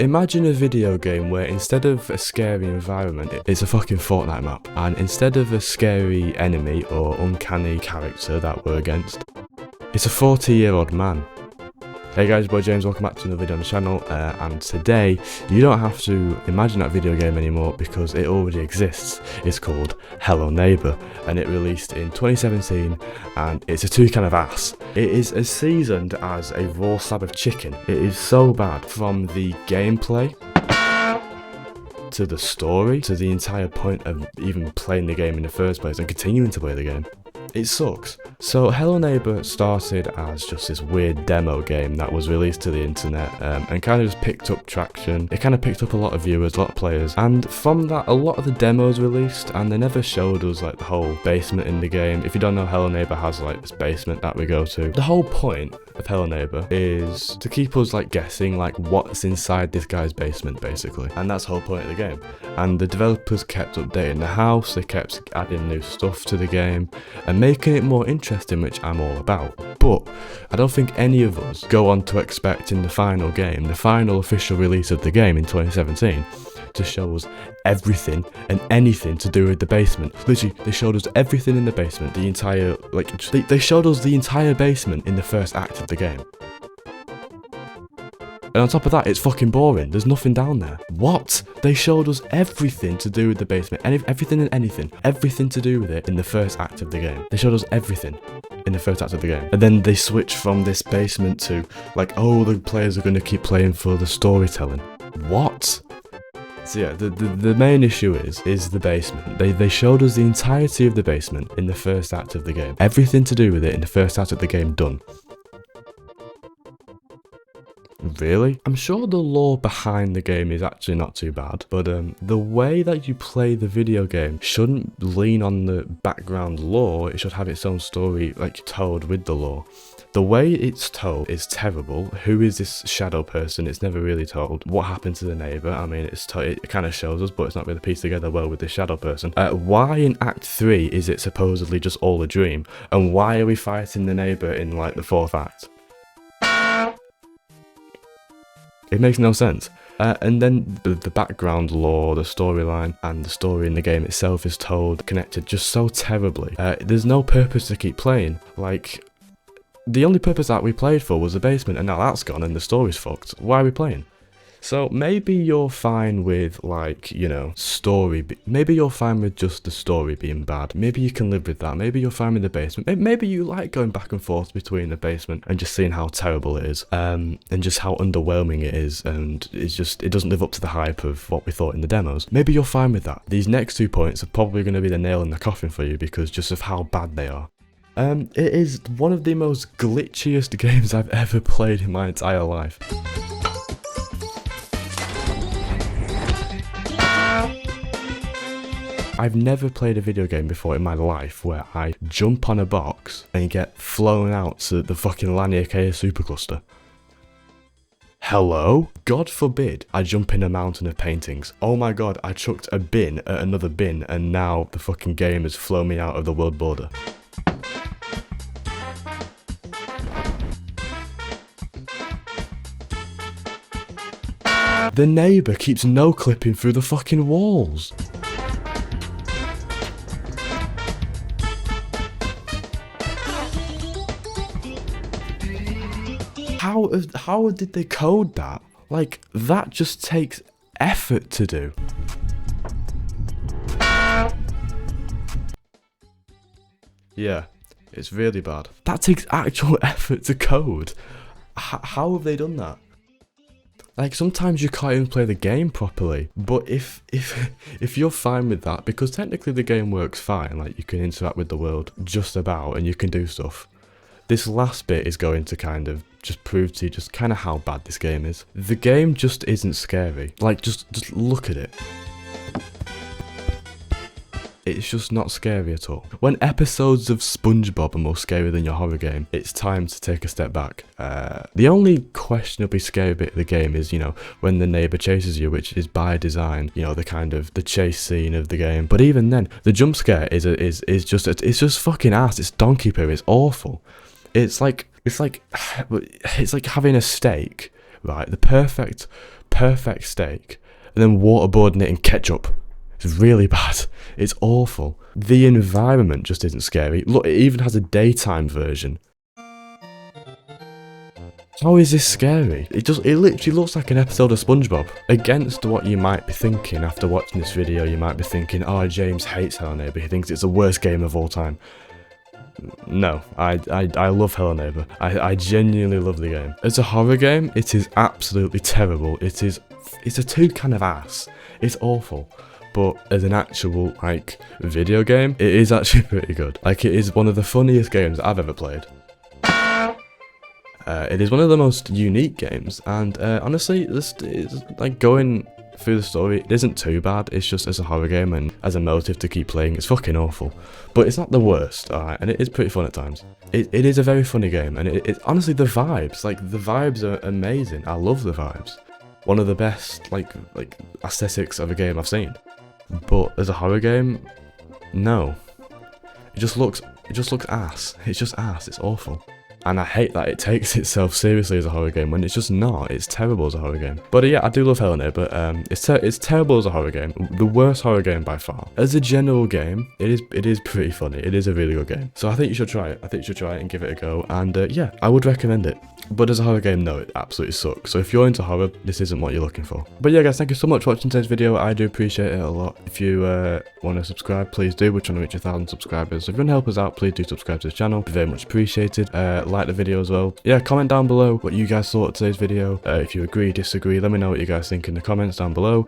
Imagine a video game where instead of a scary environment, it's a fucking Fortnite map, and instead of a scary enemy or uncanny character that we're against, it's a 40-year-old man. Hey guys, boy James, welcome back to another video on the channel, and today you don't have to imagine that video game anymore because it already exists. It's called Hello Neighbor, and it released in 2017, and it's a toucan of ass. It is as seasoned as a raw slab of chicken. It is so bad, from the gameplay to the story to the entire point of even playing the game in the first place and continuing to play the game. It sucks. So Hello Neighbor started as just this weird demo game that was released to the internet and kind of just picked up traction. It kind of picked up a lot of viewers, a lot of players, and from that a lot of the demos released, and they never showed us like the whole basement in the game. If you don't know, Hello Neighbor has like this basement that we go to. The whole point of Hello Neighbor is to keep us like guessing like what's inside this guy's basement basically, and that's the whole point of the game. And the developers kept updating the house, they kept adding new stuff to the game and making it more interesting, which I'm all about. But I don't think any of us go on to expect in the final game, the final official release of the game in 2017, to show us everything and anything to do with the basement. Literally, they showed us everything in the basement, the entire, they showed us the entire basement in the first act of the game. And on top of that, it's fucking boring. There's nothing down there. What? They showed us everything to do with the basement. Everything and anything. Everything to do with it in the first act of the game. They showed us everything in the first act of the game. And then they switched from this basement to, like, oh, the players are going to keep playing for the storytelling. What? So yeah, the main issue is the basement. They showed us the entirety of the basement in the first act of the game. Everything to do with it in the first act of the game done. Really? I'm sure the lore behind the game is actually not too bad, but the way that you play the video game shouldn't lean on the background lore. It should have its own story, like, told with the lore. The way it's told is terrible. Who is this shadow person? It's never really told. What happened to the neighbor? I mean, it kind of shows us, but it's not really pieced together well with this shadow person. Why in Act 3 is it supposedly just all a dream? And why are we fighting the neighbor in, like, the 4th act? It makes no sense. And then the background lore, the storyline, and the story in the game itself is told, connected just so terribly. There's no purpose to keep playing. Like, the only purpose that we played for was the basement, and now that's gone and the story's fucked. Why are we playing? So maybe you're fine with, like, you know, maybe you're fine with just the story being bad. Maybe you can live with that. Maybe you're fine with the basement. Maybe you like going back and forth between the basement and just seeing how terrible it is, and just how underwhelming it is, and it doesn't live up to the hype of what we thought in the demos. Maybe you're fine with that. These next 2 points are probably going to be the nail in the coffin for you because just of how bad they are. It is one of the most glitchiest games I've ever played in my entire life. I've never played a video game before in my life where I jump on a box and get flown out to the fucking Laniakea supercluster. Hello? God forbid I jump in a mountain of paintings. Oh my god, I chucked a bin at another bin and now the fucking game has flown me out of the world border. The neighbor keeps no-clipping through the fucking walls. How did they code that? Like, that just takes effort to do. Yeah, it's really bad. That takes actual effort to code. How have they done that? Like, sometimes you can't even play the game properly, but if you're fine with that, because technically the game works fine, like you can interact with the world just about and you can do stuff. This last bit is going to kind of just prove to you just kind of how bad this game is. The game just isn't scary. Like, just look at it. It's just not scary at all. When episodes of SpongeBob are more scary than your horror game, it's time to take a step back. The only questionably scary bit of the game is, you know, when the neighbor chases you, which is by design, you know, the chase scene of the game. But even then, the jump scare is just fucking ass. It's donkey poo. It's awful. It's like having a steak, right? The perfect perfect steak and then waterboarding it in ketchup. It's really bad. It's awful. The environment just isn't scary. Look, it even has a daytime version. How is this scary? It literally looks like an episode of SpongeBob. Against what you might be thinking after watching this video, you might be thinking, oh, James hates Hello Neighbor, he thinks it's the worst game of all time. No, I love Hello Neighbor. I genuinely love the game. As a horror game, it is absolutely terrible. It's a toucan of ass. It's awful. But as an actual, like, video game, it is actually pretty good. Like, it is one of the funniest games I've ever played. It is one of the most unique games, and honestly, this is like going through the story. It isn't too bad. It's just as a horror game and as a motive to keep playing, it's fucking awful. But it's not the worst, alright, and it is pretty fun at times. It is a very funny game, and it honestly, the vibes are amazing. I love the vibes. One of the best like aesthetics of a game I've seen. But as a horror game, no. It just looks ass. It's just ass. It's awful. And I hate that it takes itself seriously as a horror game when it's just not. It's terrible as a horror game. But yeah, I do love Hello Neighbor, but it's terrible as a horror game. The worst horror game by far. As a general game, it is pretty funny. It is a really good game. So I think you should try it. I think you should try it and give it a go. And yeah, I would recommend it. But as a horror game, no, it absolutely sucks. So if you're into horror, this isn't what you're looking for. But yeah, guys, thank you so much for watching today's video. I do appreciate it a lot. If you want to subscribe, please do. We're trying to reach 1,000 subscribers. So if you want to help us out, please do subscribe to this channel. It'd be very much appreciated. Like the video as well. Yeah, comment down below what you guys thought of today's video. If you agree, disagree, let me know what you guys think in the comments down below.